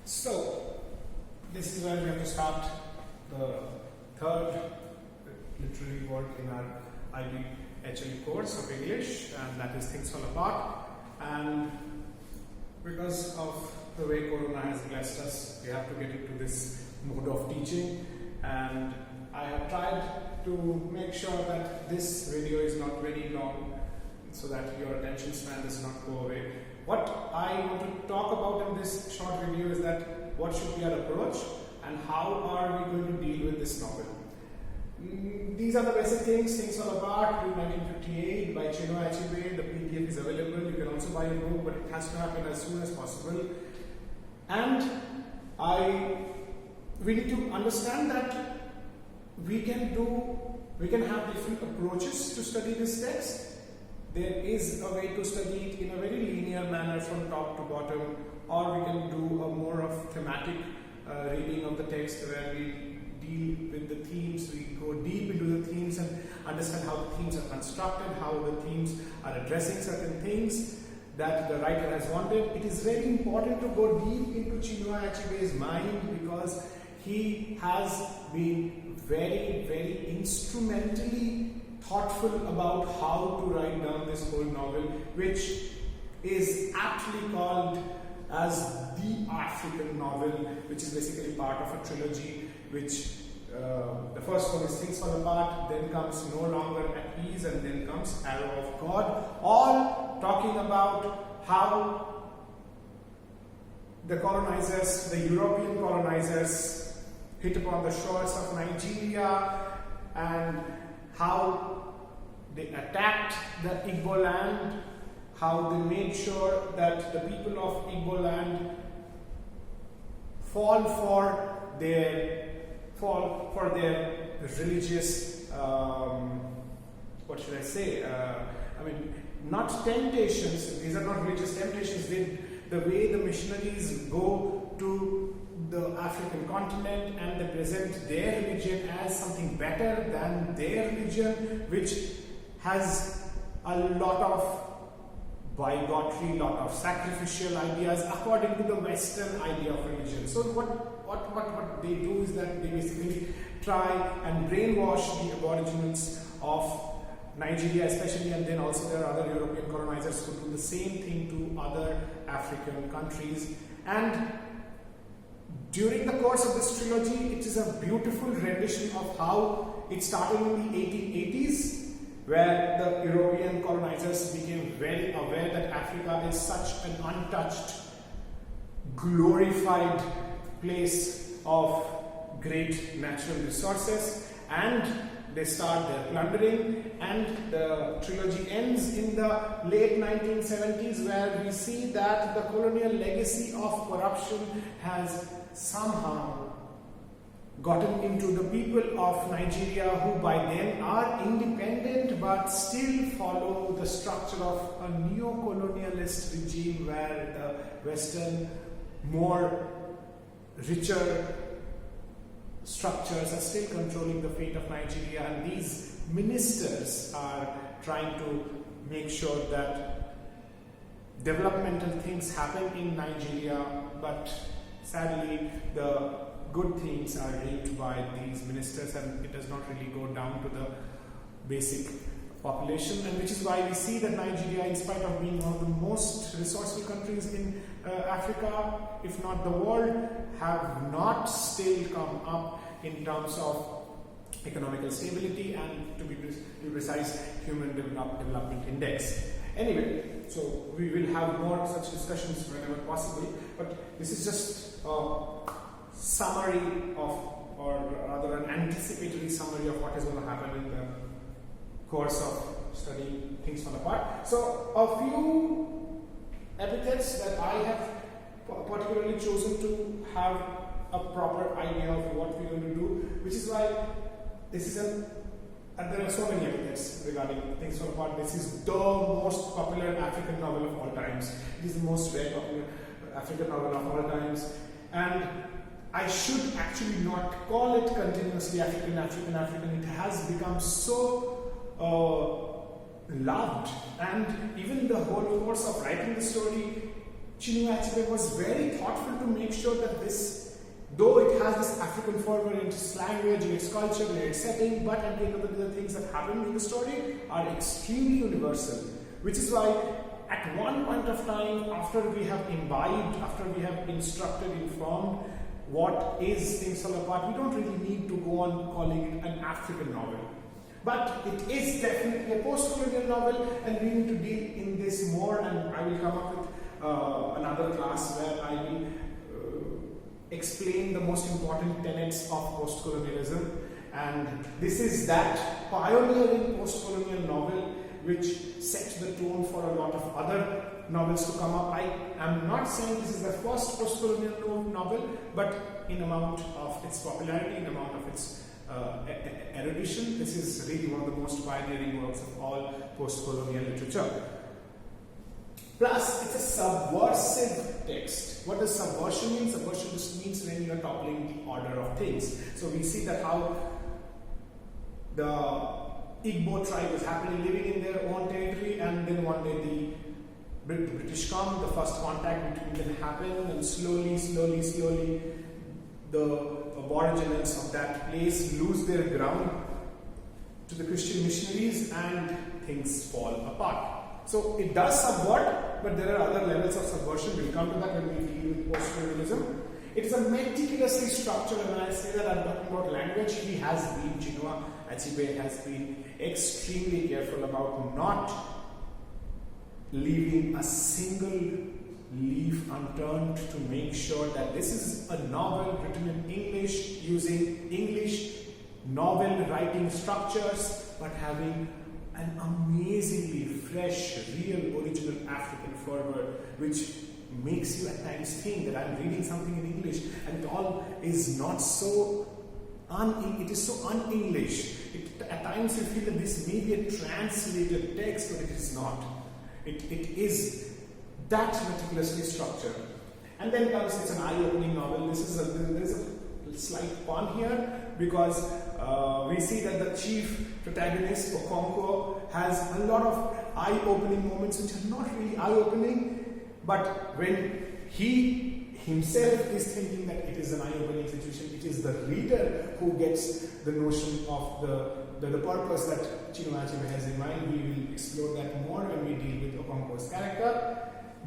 So, this is where we have to start the third literary work in our IB course of English, and that is Things Fall Apart. And because of the way Corona has blessed us, we have to get into this mode of teaching, and I have tried to make sure that this video is not very long so that your attention span does not go away. What I want to talk about in this short video is that what should be our approach and how are we going to deal with this novel. These are the basic things. Things Fall Apart, 1958 by Chinua Achebe. The PDF is available. You can also buy a book, but it has to happen as soon as possible. And we need to understand that we can have different approaches to study this text. There is a way to study it in a very linear manner from top to bottom, or we can do a more of thematic reading of the text where we deal with the themes, we go deep into the themes and understand how the themes are constructed, how the themes are addressing certain things that the writer has wanted. It is very important to go deep into Chinua Achebe's mind because he has been very, very instrumentally thoughtful about how to write down this whole novel, which is aptly called as the African novel, which is basically part of a trilogy, which the first one is Things Fall Apart, then comes No Longer at Ease, and then comes Arrow of God, all talking about how the colonizers, the European colonizers, hit upon the shores of Nigeria and how they attacked the Igbo land, how they made sure that the people of Igbo land fall for their religious, what should I say? Not temptations. These are not religious temptations. The way the missionaries go to the African continent and they present their religion as something better than their religion, which has a lot of bigotry, lot of sacrificial ideas according to the Western idea of religion. So what they do is that they basically try and brainwash the aborigines of Nigeria especially, and then also there are other European colonizers who do the same thing to other African countries. And during the course of this trilogy, it is a beautiful rendition of how it started in the 1880s, where the European colonizers became very aware that Africa is such an untouched, glorified place of great natural resources, and they start their plundering, and the trilogy ends in the late 1970s, where we see that the colonial legacy of corruption has somehow gotten into the people of Nigeria, who by then are independent but still follow the structure of a neo-colonialist regime where the Western, more richer structures are still controlling the fate of Nigeria, and these ministers are trying to make sure that developmental things happen in Nigeria, but sadly the good things are reaped by these ministers and it does not really go down to the basic population, and which is why we see that Nigeria, in spite of being one of the most resourceful countries in Africa, if not the world, have not still come up in terms of economical stability and, to be precise, human development index. Anyway, so we will have more such discussions whenever possible, but this is just a summary of, or rather an anticipatory summary of what is going to happen in the course of studying Things Fall Apart. So a few epithets that I have particularly chosen to have a proper idea of what we're going to do, which is why this is there are so many epithets regarding Things Fall Apart. This is the most popular African novel of all times. It is the most read popular African novel of all times, and I should actually not call it continuously African. It has become so loved, and even the whole course of writing the story Chinua Achebe was very thoughtful to make sure that this, though it has this African fervor in its language, in its culture, in its setting, but at the end of the day, the things that happen in the story are extremely universal. Which is why at one point of time, after we have imbibed, after we have instructed, informed what is Things Fall Apart, we don't really need to go on calling it an African novel. But it is definitely a post-colonial novel, and we need to deal in this more, and I will come up with another class where I will explain the most important tenets of post-colonialism. And this is that pioneering post-colonial novel which set the tone for a lot of other novels to come up. I am not saying this is the first post-colonial novel, but in amount of its popularity, in amount of its erudition, this is really one of the most pioneering works of all post-colonial literature. Plus, it's a subversive text. What does subversion mean? Subversion just means when you are toppling the order of things. So we see that how the Igbo tribe was happily living in their own territory, and then one day the British come, the first contact between them happened, and slowly the aborigines of that place lose their ground to the Christian missionaries, and things fall apart. So it does subvert, but there are other levels of subversion. We'll come to that when we deal with post-colonialism. It is a meticulously structured, and when I say that I'm talking about language, Chinua Achebe has been extremely careful about not leaving a single leaf unturned to make sure that this is a novel written in English, using English novel writing structures, but having an amazingly fresh, real, original African fervor, which makes you at times think that I'm reading something in English, and it all is not so it is so un-English. At times you feel that this may be a translated text, but it is not. It is that meticulously structured. And then comes, it's an eye-opening novel. There's a slight pun here, because we see that the chief protagonist, Okonkwo, has a lot of eye-opening moments which are not really eye-opening, but when he himself is thinking that it is an eye-opening situation, it is the reader who gets the notion of the purpose that Chinua Achebe has in mind. We will explore that more when we deal with Okonkwo's character.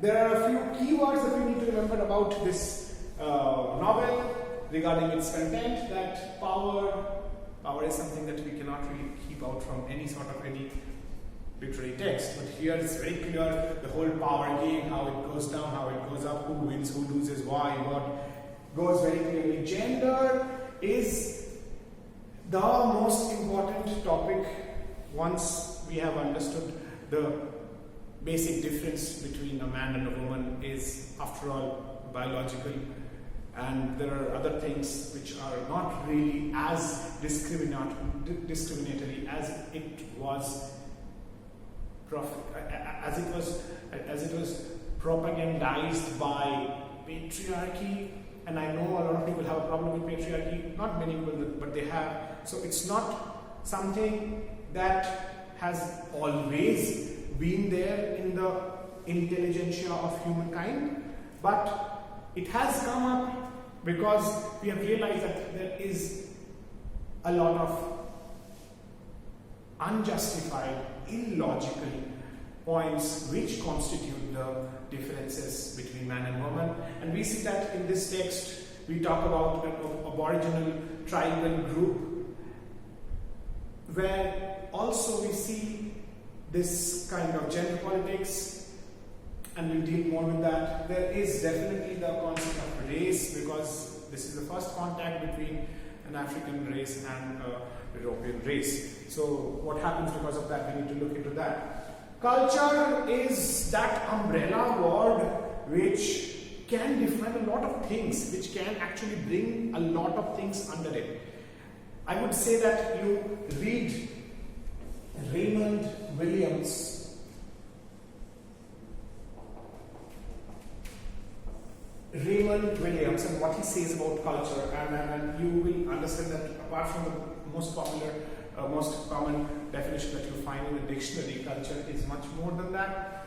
There are a few keywords that we need to remember about this novel regarding its content, that power is something that we cannot really keep out from any sort of any literary text, but here it's very clear, the whole power game, how it goes down, how it goes up, who wins, who loses, why, what, goes very clearly. Gender is the most important topic once we have understood the basic difference between a man and a woman is, after all, biological, and there are other things which are not really as discriminatory as it was propagandized by patriarchy. And I know a lot of people have a problem with patriarchy, not many people, but they have. So it's not something that has always been there in the intelligentsia of humankind, but it has come up because we have realized that there is a lot of unjustified, illogical points which constitute the differences between man and woman. And we see that in this text. We talk about an aboriginal tribal group, where also we see this kind of gender politics, and we'll deal more with that. There is definitely the concept of race, because this is the first contact between an African race and a European race. So what happens because of that? We need to look into that. Culture is that umbrella word which can define a lot of things, which can actually bring a lot of things under it. I would say that you read Raymond Williams, and what he says about culture, and you will understand that apart from the most popular, most common definition that you find in the dictionary, culture is much more than that.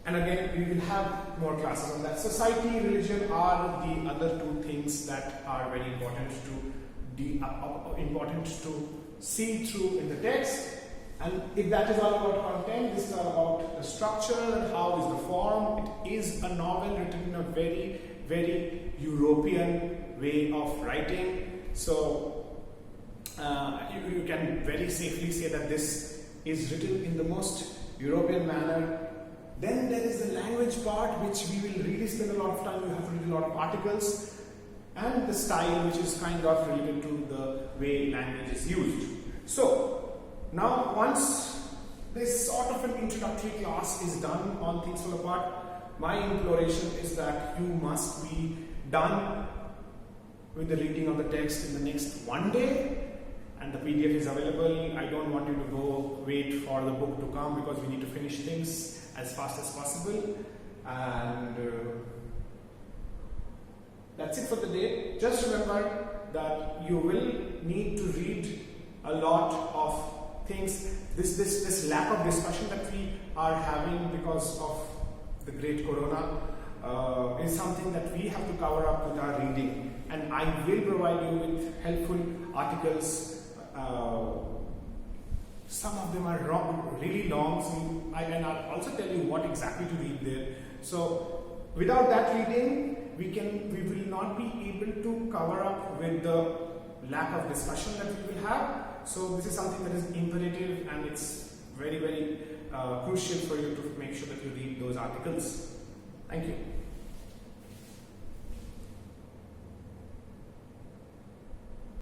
And again, we will have more classes on that. Society, religion are the other two things that are very important to see through in the text. And if that is all about content, this is all about the structure and how is the form. It is a novel written in a very, very European way of writing. So you can very safely say that this is written in the most European manner. Then there is the language part, which we will really spend a lot of time. You have to read a lot of articles, and the style, which is kind of related to the way language is used. So now, once this sort of an introductory class is done on Things Fall Apart, my imploration is that you must be done with the reading of the text in the next one day, and the PDF is available. I don't want you to go wait for the book to come, because we need to finish things as fast as possible. And that's it for the day. Just remember that you will need to read a lot of things. This lack of discussion that we are having because of the great corona is something that we have to cover up with our reading, and I will provide you with helpful articles. Some of them are really long, so and I'll also tell you what exactly to read there. So without that reading, we will not be able to cover up with the lack of discussion that we will have. So this is something that is imperative, and it's very, very crucial for you to make sure that you read those articles. Thank you.